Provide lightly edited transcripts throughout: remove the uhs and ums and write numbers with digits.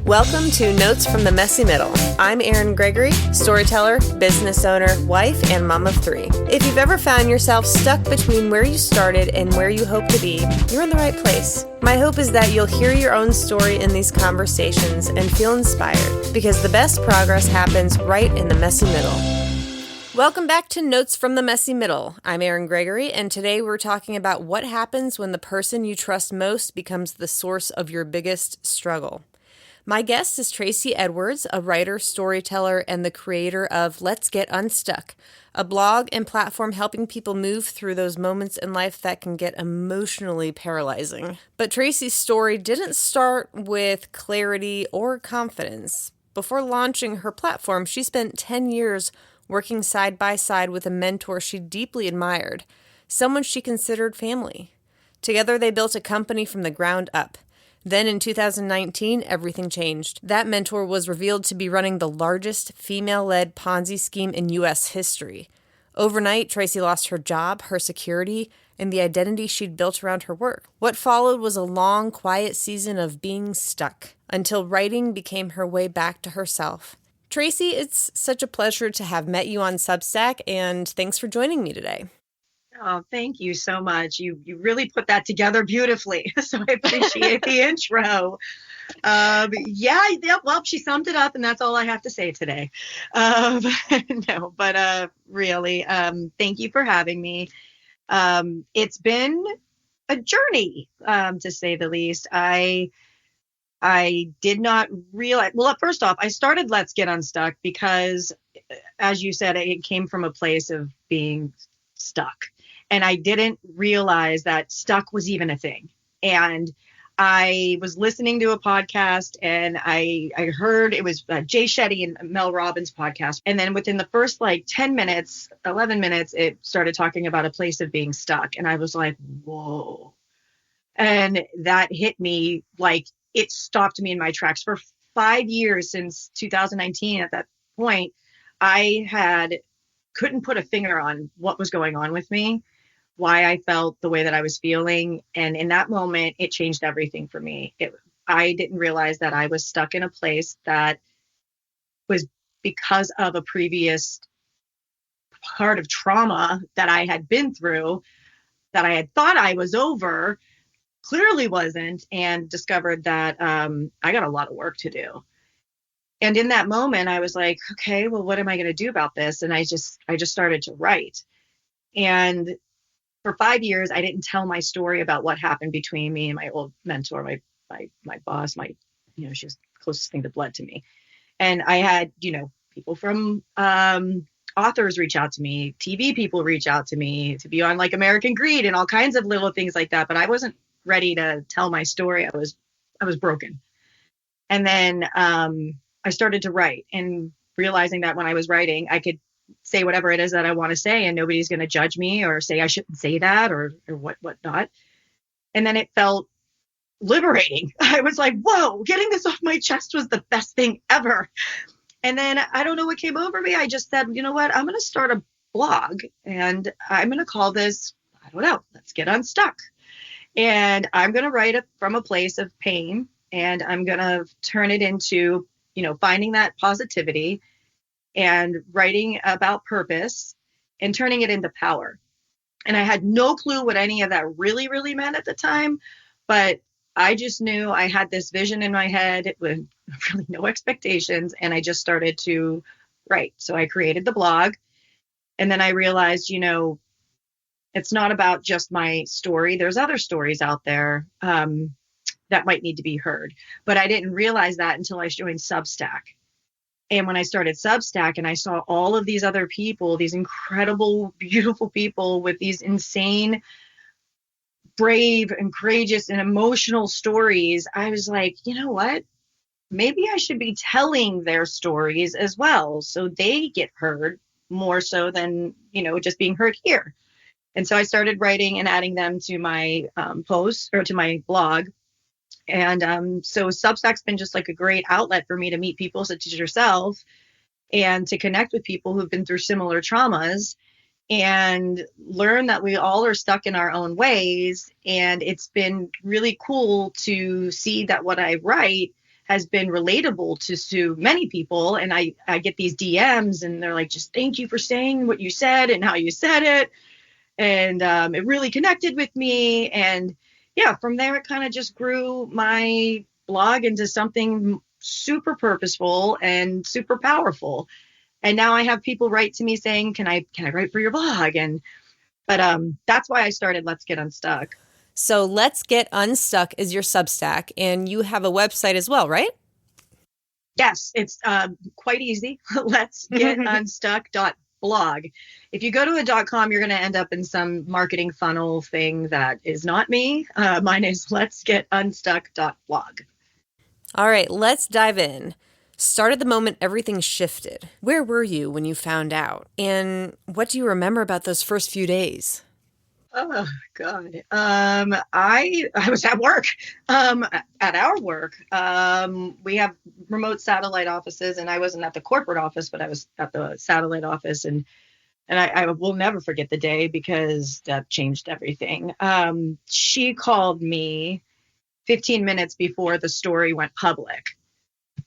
Welcome to Notes from the Messy Middle. I'm Erin Gregory, storyteller, business owner, wife, and mom of 3. If you've ever found yourself stuck between where you started and where you hope to be, you're in the right place. My hope is that you'll hear your own story in these conversations and feel inspired, because the best progress happens right in the messy middle. Welcome back to Notes from the Messy Middle. I'm Erin Gregory, and today we're talking about what happens when the person you trust most becomes the source of your biggest struggle. My guest is Traci Edwards, a writer, storyteller, and the creator of Let's Get Unstuck, a blog and platform helping people move through those moments in life that can get emotionally paralyzing. But Traci's story didn't start with clarity or confidence. Before launching her platform, she spent 10 years working side by side with a mentor she deeply admired, someone she considered family. Together, they built a company from the ground up. Then in 2019, everything changed. That mentor was revealed to be running the largest female-led Ponzi scheme in U.S. history. Overnight, Traci lost her job, her security, and the identity she'd built around her work. What followed was a long, quiet season of being stuck, until writing became her way back to herself. Traci, it's such a pleasure to have met you on Substack, and thanks for joining me today. Oh, thank you so much. You really put that together beautifully. So I appreciate the intro. Well, she summed it up, and that's all I have to say today. Really, thank you for having me. It's been a journey, to say the least. I did not realize, well, first off, I started Let's Get Unstuck because, as you said, it came from a place of being stuck. And I didn't realize that stuck was even a thing. And I was listening to a podcast, and I heard it was Jay Shetty and Mel Robbins' podcast. And then within the first 10 minutes, 11 minutes, it started talking about a place of being stuck. And I was like, whoa. And that hit me like it stopped me in my tracks. For 5 years, since 2019, at that point, I couldn't put a finger on what was going on with me, why I felt the way that I was feeling. And in that moment, it changed everything for me. I didn't realize that I was stuck in a place that was because of a previous part of trauma that I had been through, that I had thought I was over, clearly wasn't, and discovered that I got a lot of work to do. And in that moment, I was like, okay, well, what am I going to do about this? And I just started to write. And for 5 years, I didn't tell my story about what happened between me and my old mentor, my boss, she was the closest thing to blood to me. And I had, people from authors reach out to me, TV people reach out to me to be on American Greed and all kinds of little things like that. But I wasn't ready to tell my story. I was broken. And then I started to write, and realizing that when I was writing, I could say whatever it is that I want to say, and nobody's going to judge me or say I shouldn't say that or what not. And then it felt liberating. I was like, whoa, getting this off my chest was the best thing ever. And then I don't know what came over me. I just said, you know what, I'm going to start a blog, and I'm going to call this, I don't know, Let's Get Unstuck. And I'm going to write from a place of pain, and I'm going to turn it into, finding that positivity and writing about purpose and turning it into power. And I had no clue what any of that really, really meant at the time, but I just knew I had this vision in my head with really no expectations, and I just started to write. So I created the blog, and then I realized, it's not about just my story. There's other stories out there that might need to be heard, but I didn't realize that until I joined Substack. And when I started Substack and I saw all of these other people, these incredible, beautiful people with these insane, brave and courageous and emotional stories, I was like, you know what? Maybe I should be telling their stories as well, so they get heard more so than, just being heard here. And so I started writing and adding them to my posts or to my blog. And so Substack's been just like a great outlet for me to meet people such as yourself and to connect with people who've been through similar traumas and learn that we all are stuck in our own ways. And it's been really cool to see that what I write has been relatable to many people. And I get these DMs and they're like, just thank you for saying what you said and how you said it. And it really connected with me. And yeah, from there, it kind of just grew my blog into something super purposeful and super powerful. And now I have people write to me saying, can I write for your blog? And but that's why I started Let's Get Unstuck. So Let's Get Unstuck is your Substack, and you have a website as well, right? Yes, it's quite easy. Let's get unstuck.blog. If you go to a .com, you're going to end up in some marketing funnel thing that is not me. Mine is let's get unstuck.blog. All right, let's dive in. Start at the moment everything shifted. Where were you when you found out? And what do you remember about those first few days? Oh God. I was at work. At our work. We have remote satellite offices, and I wasn't at the corporate office, but I was at the satellite office, and I will never forget the day because that changed everything. She called me 15 minutes before the story went public,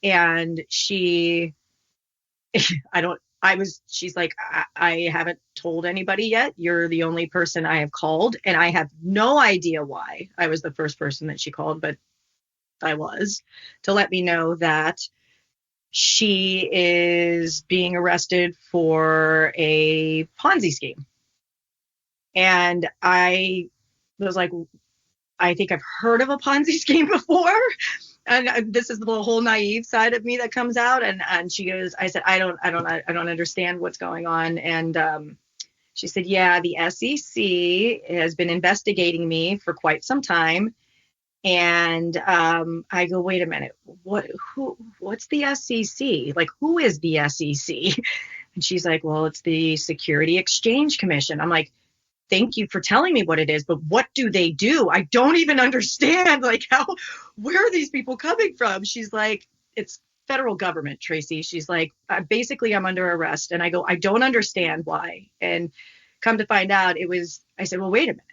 and she's like, I haven't told anybody yet. You're the only person I have called. And I have no idea why I was the first person that she called, but I was, to let me know that she is being arrested for a Ponzi scheme. And I was like, I think I've heard of a Ponzi scheme before. And this is the whole naive side of me that comes out. And she goes, I said, I don't understand what's going on. And she said, yeah, the SEC has been investigating me for quite some time. And I go, wait a minute, what's the SEC? Like, who is the SEC? And she's like, well, it's the Security Exchange Commission. I'm like, thank you for telling me what it is, but what do they do? I don't even understand. Like, where are these people coming from? She's like, it's federal government, Traci. She's like, basically, I'm under arrest. And I go, I don't understand why. And come to find out, I said, well, wait a minute.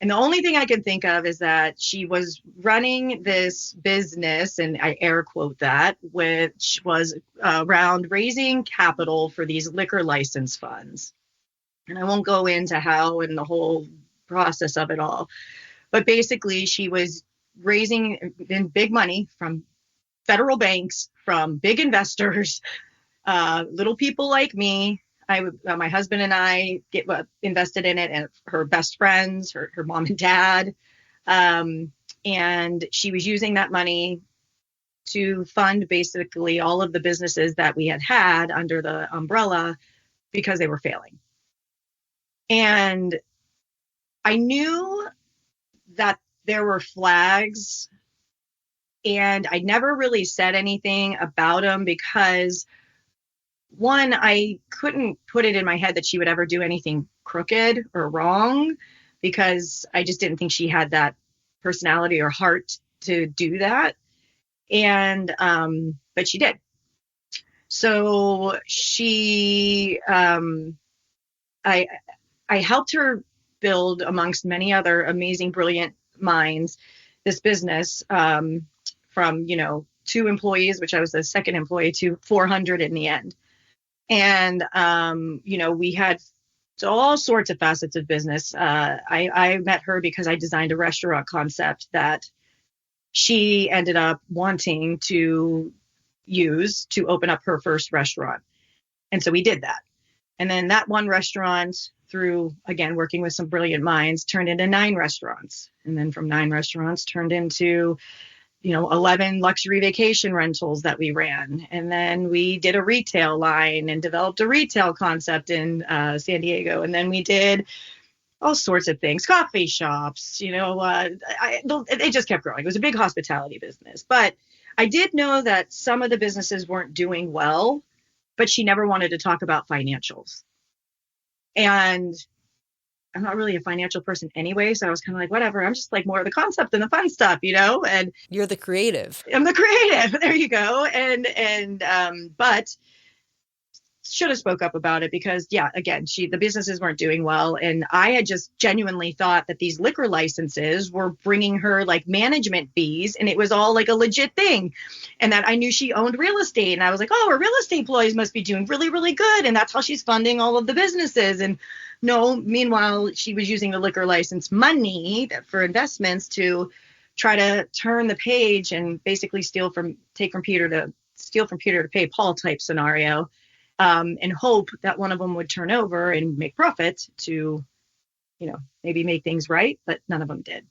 And the only thing I can think of is that she was running this business, and I air quote that, which was around raising capital for these liquor license funds. And I won't go into how and the whole process of it all. But basically, she was raising big money from federal banks, from big investors, little people like me. My husband and I get invested in it, and her best friends, her mom and dad. And she was using that money to fund basically all of the businesses that we had under the umbrella because they were failing. And I knew that there were flags, and I never really said anything about them because, one, I couldn't put it in my head that she would ever do anything crooked or wrong because I just didn't think she had that personality or heart to do that. And, but she did. So I helped her build, amongst many other amazing, brilliant minds, this business from, 2 employees, which I was the second employee, to 400 in the end. And, we had all sorts of facets of business. I met her because I designed a restaurant concept that she ended up wanting to use to open up her first restaurant. And so we did that. And then that one restaurant, through, again, working with some brilliant minds, turned into 9 restaurants. And then from 9 restaurants turned into, 11 luxury vacation rentals that we ran. And then we did a retail line and developed a retail concept in San Diego. And then we did all sorts of things, coffee shops, it just kept growing. It was a big hospitality business. But I did know that some of the businesses weren't doing well, but she never wanted to talk about financials. And I'm not really a financial person anyway, so I was kind of like, whatever, I'm just like more of the concept and the fun stuff, and you're the creative. I'm the creative. There you go. And but should have spoke up about it because, yeah, again, the businesses weren't doing well. And I had just genuinely thought that these liquor licenses were bringing her like management fees, and it was all like a legit thing. And that I knew she owned real estate. And I was like, oh, her real estate employees must be doing really, really good. And that's how she's funding all of the businesses. And no, meanwhile, she was using the liquor license money for investments to try to turn the page and basically steal from Peter to pay Paul type scenario, and hope that one of them would turn over and make profit to, maybe make things right. But none of them did.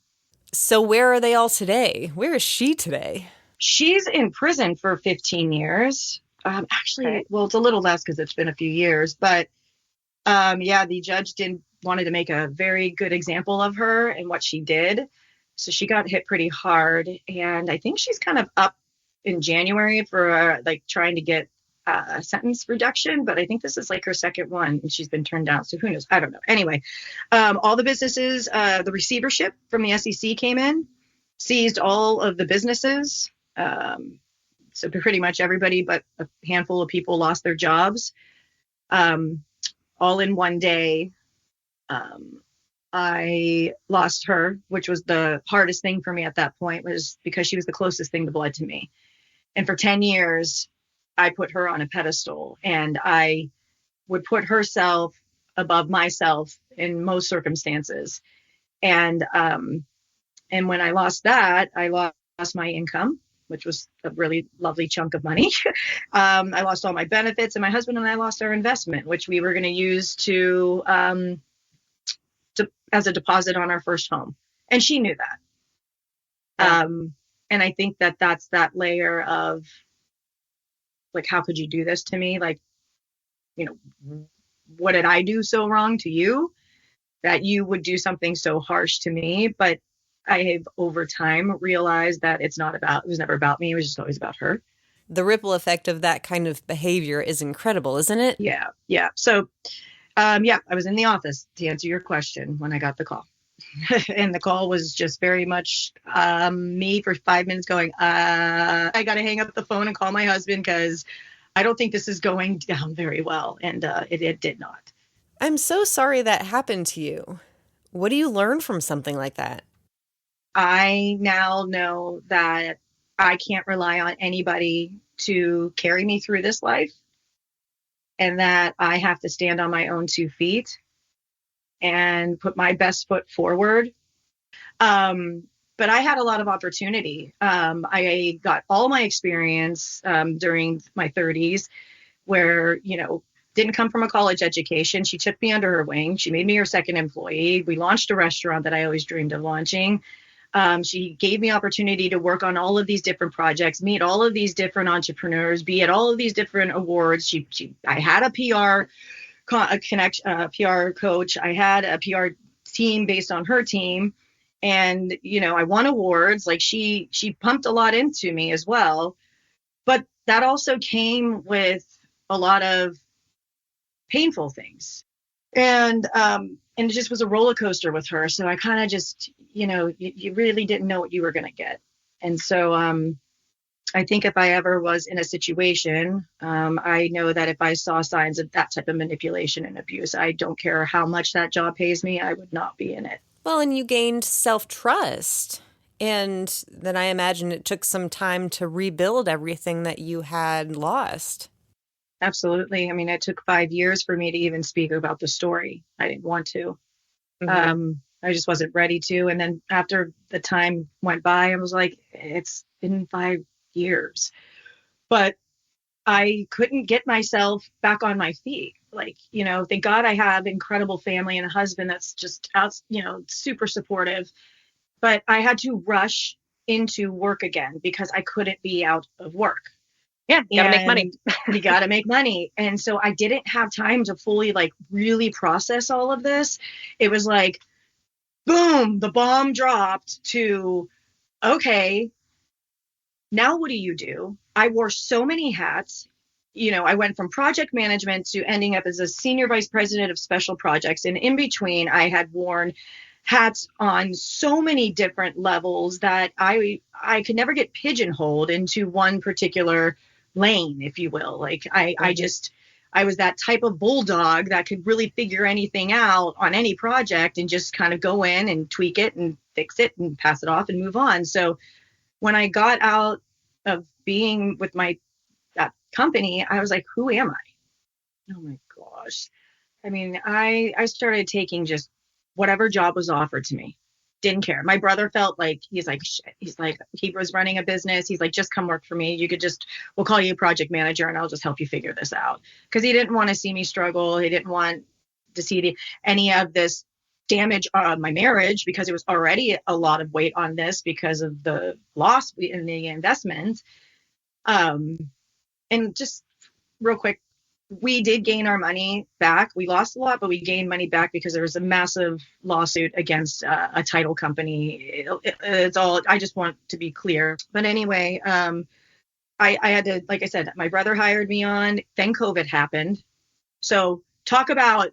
So where are they all today? Where is she today? She's in prison for 15 years. Actually, okay. Well, it's a little less because it's been a few years. But the judge wanted to make a very good example of her and what she did. So she got hit pretty hard. And I think she's kind of up in January for trying to get a sentence reduction. But I think this is like her second one and she's been turned down. So who knows? I don't know. Anyway, all the businesses, the receivership from the SEC came in, seized all of the businesses. So pretty much everybody but a handful of people lost their jobs, all in one day. I lost her, which was the hardest thing for me at that point, was because she was the closest thing to blood to me. And for 10 years, I put her on a pedestal, and I would put herself above myself in most circumstances. And when I lost that, I lost my income, which was a really lovely chunk of money. I lost all my benefits, and my husband and I lost our investment, which we were going to use to as a deposit on our first home. And she knew that. Yeah. And I think that's that layer of like, how could you do this to me? Like, what did I do so wrong to you that you would do something so harsh to me? But I have over time realized that it was never about me. It was just always about her. The ripple effect of that kind of behavior is incredible, isn't it? Yeah. Yeah. So, I was in the office to answer your question when I got the call. And the call was just very much me for 5 minutes going, I got to hang up the phone and call my husband because I don't think this is going down very well. And it did not. I'm so sorry that happened to you. What do you learn from something like that? I now know that I can't rely on anybody to carry me through this life, and that I have to stand on my own 2 feet and put my best foot forward. But I had a lot of opportunity. I got all my experience during my 30s where, didn't come from a college education. She took me under her wing. She made me her second employee. We launched a restaurant that I always dreamed of launching. She gave me opportunity to work on all of these different projects, meet all of these different entrepreneurs, be at all of these different awards. I had a PR PR coach. I had a PR team based on her team, and I won awards. Like she pumped a lot into me as well, but that also came with a lot of painful things, and it just was a roller coaster with her. So I kind of just, you really didn't know what you were going to get. And so I think if I ever was in a situation, I know that if I saw signs of that type of manipulation and abuse, I don't care how much that job pays me, I would not be in it. Well, and you gained self-trust. And then I imagine it took some time to rebuild everything that you had lost. Absolutely. I mean, it took 5 years for me to even speak about the story. I didn't want to. Mm-hmm. I just wasn't ready to. And then after the time went by, I was like, it's been 5 years. But I couldn't get myself back on my feet. Like, thank God I have incredible family and a husband that's just out, super supportive. But I had to rush into work again because I couldn't be out of work. Yeah, you gotta make money. You gotta make money. And so I didn't have time to fully really process all of this. It was like, boom, the bomb dropped to, okay, now what do you do? I wore so many hats. I went from project management to ending up as a senior vice president of special projects. And in between, I had worn hats on so many different levels that I could never get pigeonholed into one particular lane, if you will. Like I I was that type of bulldog that could really figure anything out on any project and just kind of go in and tweak it and fix it and pass it off and move on. So when I got out of being with that company, I was like, who am I? Oh my gosh. I mean, I started taking just whatever job was offered to me. Didn't care. My brother felt like he's like, he was running a business. He's like, just come work for me. We'll call you project manager and I'll just help you figure this out. Because he didn't want to see me struggle. He didn't want to see any of this damage on my marriage, because it was already a lot of weight on this because of the loss in the investment. And just real quick, we did gain our money back. We lost a lot, but we gained money back because there was a massive lawsuit against a title company. It's all, I just want to be clear. But anyway, I had to, like I said, my brother hired me on, then COVID happened. So talk about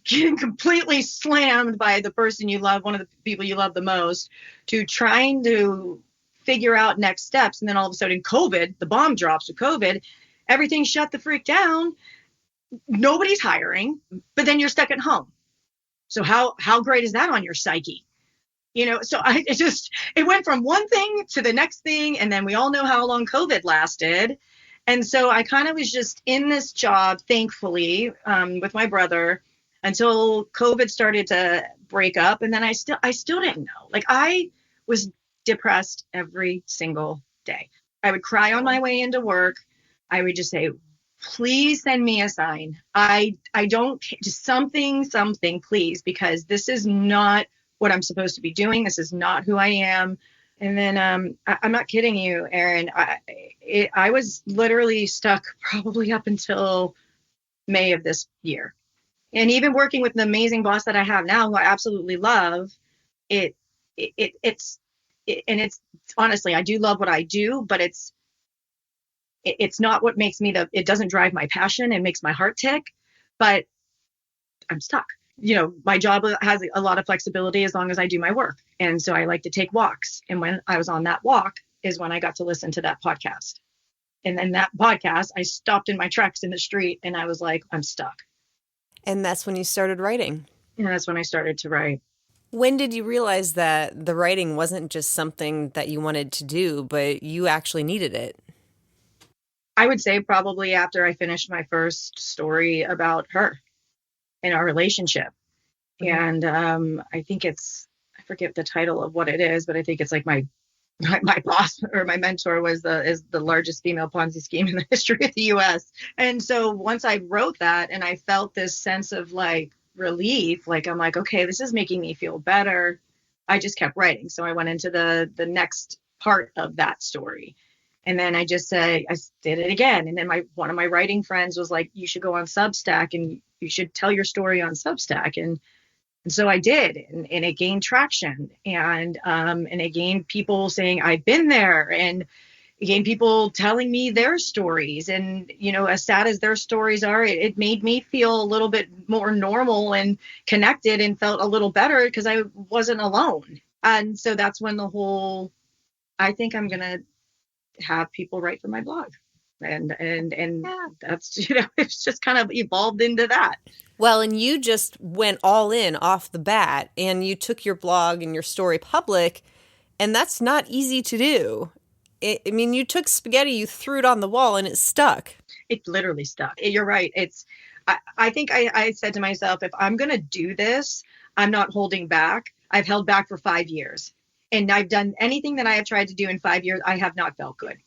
getting completely slammed by the person you love, one of the people you love the most, to trying to figure out next steps. And then all of a sudden COVID, the bomb drops with COVID, everything shut the freak down. Nobody's hiring, but then you're stuck at home. So how great is that on your psyche? So it went from one thing to the next thing. And then we all know how long COVID lasted. And so I kind of was just in this job, thankfully, with my brother until COVID started to break up. And then I still didn't know. Like, I was depressed every single day. I would cry on my way into work. I would just say, please send me a sign. I don't, just something, please, because this is not what I'm supposed to be doing. This is not who I am. And then I'm not kidding you, Erin. I was literally stuck probably up until May of this year. And even working with an amazing boss that I have now, who I absolutely love, it's honestly, I do love what I do, but it's not what makes me it doesn't drive my passion. It makes my heart tick, but I'm stuck. My job has a lot of flexibility as long as I do my work. And so I like to take walks. And when I was on that walk is when I got to listen to that podcast. And then that podcast, I stopped in my tracks in the street and I was like, I'm stuck. And that's when you started writing. And that's when I started to write. When did you realize that the writing wasn't just something that you wanted to do, but you actually needed it? I would say probably after I finished my first story about her and our relationship. Mm-hmm. And I think I forget the title of what it is, but I think it's like my boss or my mentor is the largest female Ponzi scheme in the history of the US. And so once I wrote that and I felt this sense of like relief, like I'm like, okay, this is making me feel better, I just kept writing. So I went into the next part of that story. And then I just said, I did it again. And then one of my writing friends was like, you should go on Substack and you should tell your story on Substack. And so I did, and it gained traction, and it gained people saying I've been there, and it gained people telling me their stories. And, as sad as their stories are, it made me feel a little bit more normal and connected and felt a little better because I wasn't alone. And so that's when I think I'm going to have people write for my blog. And yeah, that's, it's just kind of evolved into that. Well, and you just went all in off the bat, and you took your blog and your story public, and that's not easy to do. You took spaghetti, you threw it on the wall, and it stuck. It literally stuck. You're right. I think I said to myself, if I'm going to do this, I'm not holding back. I've held back for 5 years, and I've done anything that I have tried to do in 5 years. I have not felt good.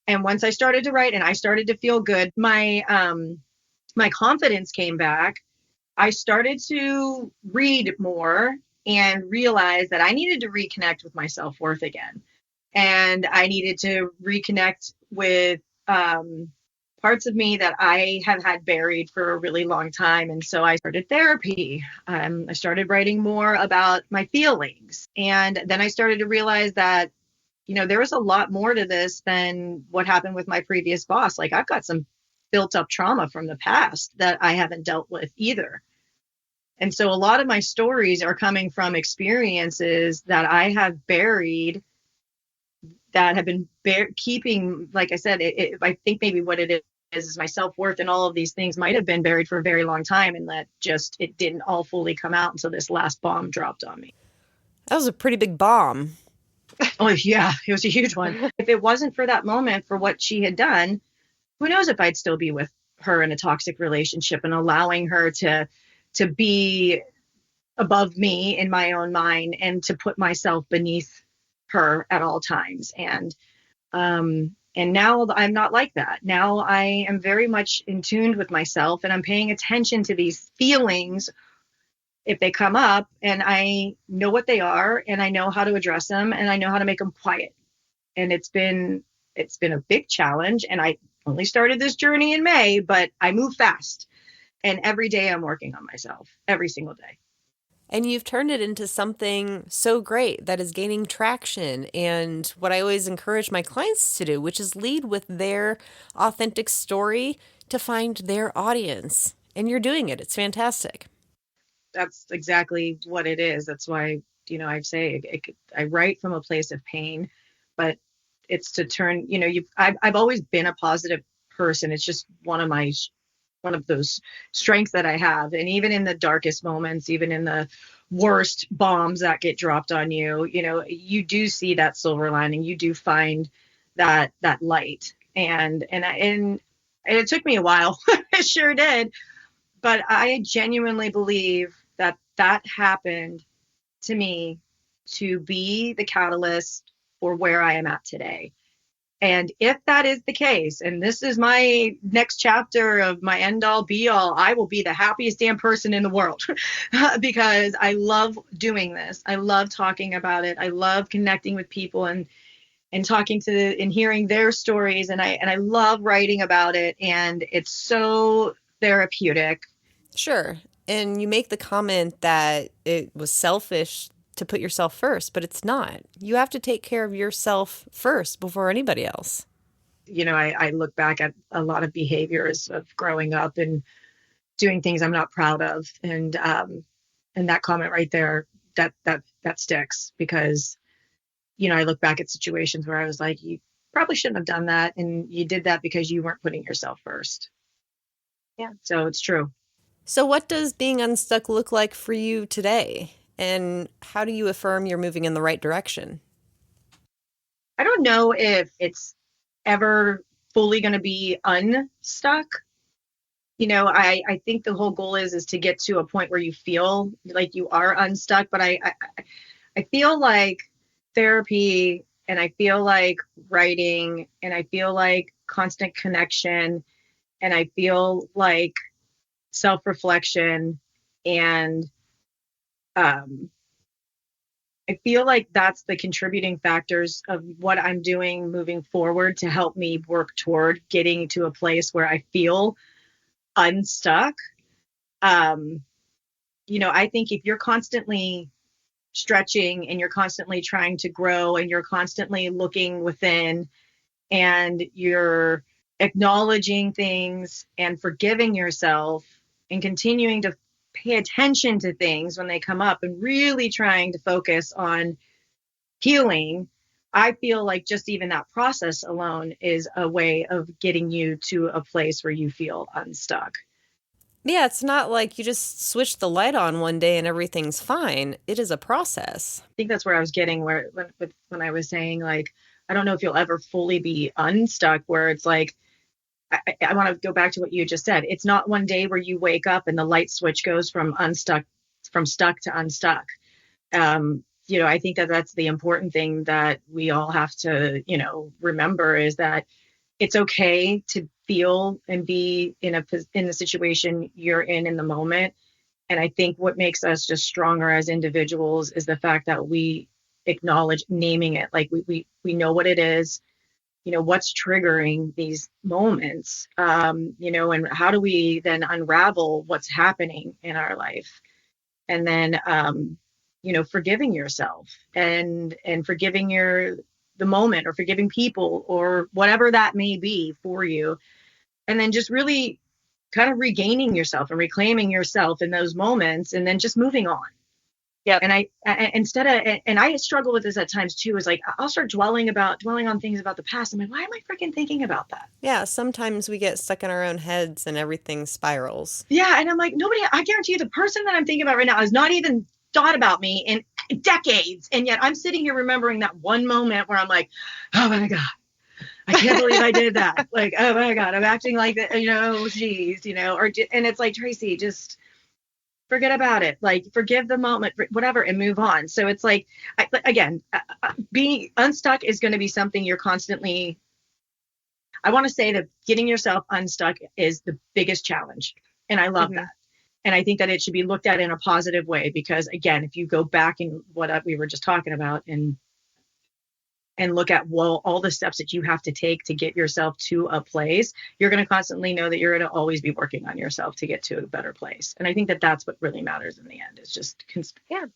And once I started to write and I started to feel good, my confidence came back. I started to read more and realize that I needed to reconnect with my self-worth again. And I needed to reconnect with parts of me that I have had buried for a really long time. And so I started therapy. I started writing more about my feelings. And then I started to realize that, there was a lot more to this than what happened with my previous boss. Like, I've got some built up trauma from the past that I haven't dealt with either. And so a lot of my stories are coming from experiences that I have buried, that have been keeping, like I said, I think maybe what it is is my self-worth and all of these things might have been buried for a very long time, and that just it didn't all fully come out until this last bomb dropped on me. That was a pretty big bomb. Oh yeah, it was a huge one. If it wasn't for that moment, for what she had done, who knows if I'd still be with her in a toxic relationship and allowing her to be above me in my own mind and to put myself beneath her at all times. And now I'm not like that. Now I am very much in tune with myself, and I'm paying attention to these feelings if they come up, and I know what they are, and I know how to address them, and I know how to make them quiet. And it's been a big challenge, and I only started this journey in May, but I move fast. And every day I'm working on myself, every single day. And you've turned it into something so great that is gaining traction. And what I always encourage my clients to do, which is lead with their authentic story to find their audience. And you're doing it. It's fantastic. That's exactly what it is. That's why, I say I write from a place of pain, but it's to turn, I've always been a positive person. It's just one of those strengths that I have. And even in the darkest moments, even in the worst bombs that get dropped on you, you do see that silver lining. You do find that light. And it took me a while. It sure did. But I genuinely believe that happened to me to be the catalyst for where I am at today. And if that is the case, and this is my next chapter of my end all be all, I will be the happiest damn person in the world because I love doing this. I love talking about it. I love connecting with people and talking and hearing their stories. And I love writing about it. And it's so therapeutic. Sure. And you make the comment that it was selfish to put yourself first, but it's not. You have to take care of yourself first before anybody else. I look back at a lot of behaviors of growing up and doing things I'm not proud of. And that comment right there, that sticks because, I look back at situations where I was like, you probably shouldn't have done that. And you did that because you weren't putting yourself first. Yeah. So it's true. So what does being unstuck look like for you today? And how do you affirm you're moving in the right direction? I don't know if it's ever fully going to be unstuck. I think the whole goal is to get to a point where you feel like you are unstuck. But I feel like therapy, and I feel like writing, and I feel like constant connection, and I feel like self-reflection, and I feel like that's the contributing factors of what I'm doing moving forward to help me work toward getting to a place where I feel unstuck. I think if you're constantly stretching and you're constantly trying to grow and you're constantly looking within and you're acknowledging things and forgiving yourself and continuing to pay attention to things when they come up and really trying to focus on healing, I feel like just even that process alone is a way of getting you to a place where you feel unstuck. Yeah, it's not like you just switch the light on one day and everything's fine. It is a process. I think that's where I was getting when I was saying, like, I don't know if you'll ever fully be unstuck, where it's like, I want to go back to what you just said. It's not one day where you wake up and the light switch goes from stuck to unstuck. I think that's the important thing that we all have to, remember, is that it's okay to feel and be in the situation you're in the moment. And I think what makes us just stronger as individuals is the fact that we acknowledge naming it. Like we know what it is. What's triggering these moments, and how do we then unravel what's happening in our life? And then, forgiving yourself and forgiving the moment, or forgiving people, or whatever that may be for you. And then just really kind of regaining yourself and reclaiming yourself in those moments, and then just moving on. Yeah. And I struggle with this at times too, is like, I'll start dwelling on things about the past. I'm like, why am I freaking thinking about that? Yeah. Sometimes we get stuck in our own heads and everything spirals. Yeah. And I'm like, I guarantee you the person that I'm thinking about right now has not even thought about me in decades. And yet I'm sitting here remembering that one moment where I'm like, oh my God, I can't believe I did that. Like, oh my God, I'm acting like that, geez, and it's like, Traci, just forget about it. Like, forgive the moment, whatever, and move on. So it's like, being unstuck is going to be something you're constantly, I want to say that getting yourself unstuck is the biggest challenge. And I love that. And I think that it should be looked at in a positive way, because again, if you go back and what we were just talking about and look at all the steps that you have to take to get yourself to a place, you're going to constantly know that you're going to always be working on yourself to get to a better place. And I think that that's what really matters in the end, is just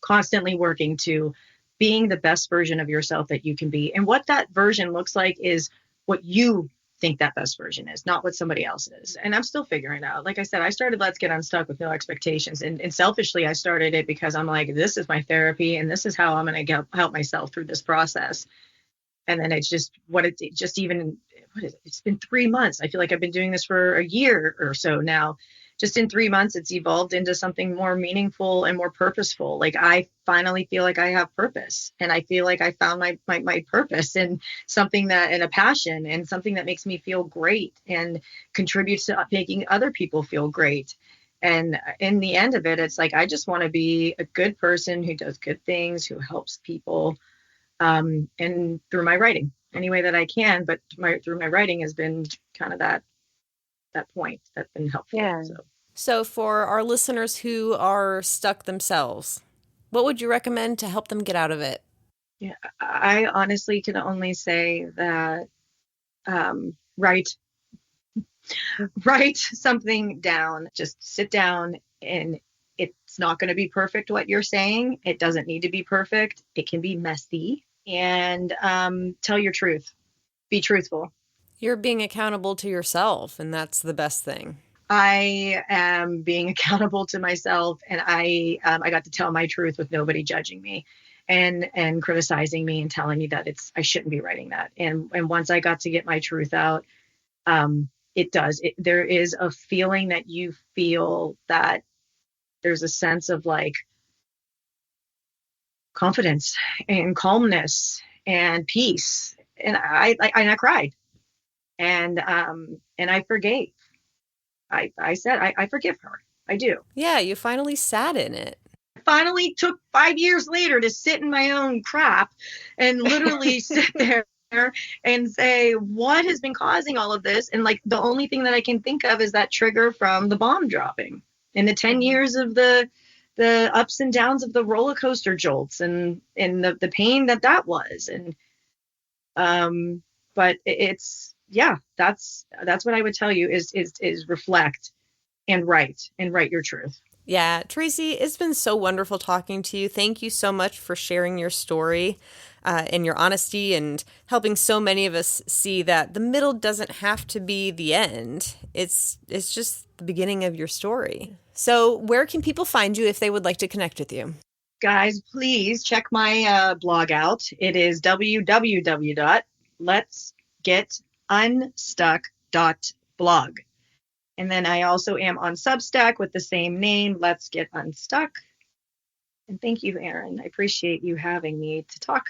constantly working to being the best version of yourself that you can be. And what that version looks like is what you think that best version is, not what somebody else is. And I'm still figuring it out. Like I said, I started Let's Get Unstuck with no expectations. And selfishly, I started it because I'm like, this is my therapy and this is how I'm going to help myself through this process. And then it's just it's been 3 months. I feel like I've been doing this for a year or so now. Just in 3 months, it's evolved into something more meaningful and more purposeful. Like, I finally feel like I have purpose, and I feel like I found my purpose in something and a passion and something that makes me feel great and contributes to making other people feel great. And in the end of it, it's like, I just want to be a good person who does good things, who helps people. And through my writing, any way that I can, but through my writing has been kind of that point that's been helpful. Yeah. So for our listeners who are stuck themselves, what would you recommend to help them get out of it? Yeah, I honestly can only say that write something down. Just sit down, and it's not going to be perfect what you're saying. It doesn't need to be perfect. It can be messy. And tell your truth. Be truthful. You're being accountable to yourself, and that's the best thing. I am being accountable to myself, and I got to tell my truth with nobody judging me and criticizing me and telling me that I shouldn't be writing that. And once I got to get my truth out, there is a feeling that you feel, that there's a sense of like confidence and calmness and peace. And I cried, and I forgave. I said, I forgive her. I do. Yeah, you finally sat in it. Finally took 5 years later to sit in my own crap and literally sit there and say, what has been causing all of this? And like, the only thing that I can think of is that trigger from the bomb dropping and the 10 years of the ups and downs of the roller coaster jolts and the pain that was. And, but it's, yeah, that's what I would tell you is reflect and write your truth. Yeah, Traci, it's been so wonderful talking to you. Thank you so much for sharing your story and your honesty and helping so many of us see that the middle doesn't have to be the end. It's just the beginning of your story. So where can people find you if they would like to connect with you? Guys, please check my blog out. It is www.letsgetunstuck.blog. And then I also am on Substack with the same name, Let's Get Unstuck. And thank you, Erin. I appreciate you having me to talk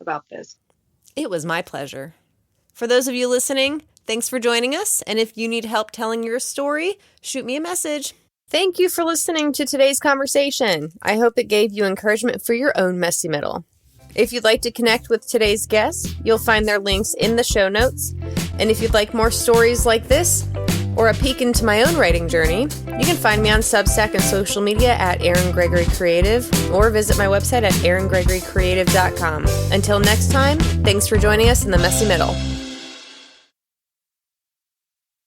about this. It was my pleasure. For those of you listening, thanks for joining us. And if you need help telling your story, shoot me a message. Thank you for listening to today's conversation. I hope it gave you encouragement for your own messy middle. If you'd like to connect with today's guests, you'll find their links in the show notes. And if you'd like more stories like this, or a peek into my own writing journey, you can find me on Substack and social media at Erin Gregory Creative, or visit my website at eringregorycreative.com. Until next time, thanks for joining us in the messy middle.